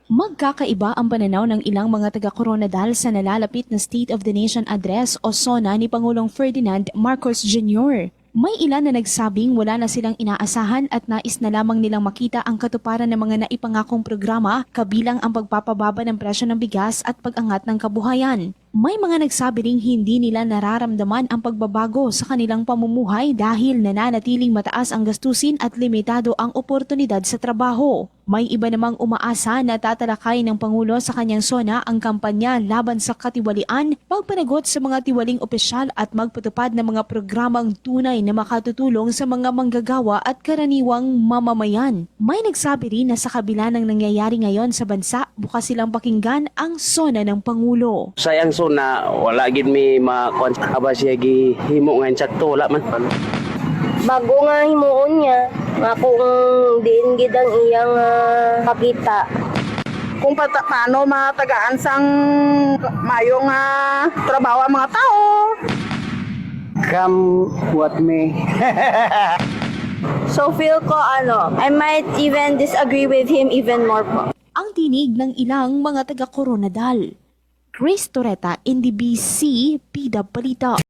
Magkakaiba ang pananaw ng ilang mga taga-Coronadal sa nalalapit na State of the Nation Address o SONA ni Pangulong Ferdinand Marcos Jr. May ilan na nagsabing wala na silang inaasahan at nais na lamang nilang makita ang katuparan ng mga naipangakong programa kabilang ang pagpapababa ng presyo ng bigas at pag-angat ng kabuhayan. May mga nagsabi ring hindi nila nararamdaman ang pagbabago sa kanilang pamumuhay dahil nananatiling mataas ang gastusin at limitado ang oportunidad sa trabaho. May iba namang umaasa na tatalakay ng Pangulo sa kanyang SONA ang kampanya laban sa katiwalian, pagpanagot sa mga tiwaling opisyal at magpatupad ng mga programang tunay na makatutulong sa mga manggagawa at karaniwang mamamayan. May nagsabi rin na sa kabila ng nangyayari ngayon sa bansa, bukas silang pakinggan ang SONA ng Pangulo. Sayang so na wala gid mi makuan aba siya gihimo nga insakto wala man. Bago nga himuon niya, nga kung diin gid ang iyang pakita. Kung paano matagaan sang mayong trabaho ang mga tao. Come what me. So feel ko I might even disagree with him even more po. Ang tinig ng ilang mga taga-Coronadal. Grace Torreta, NDBC, PW Balita.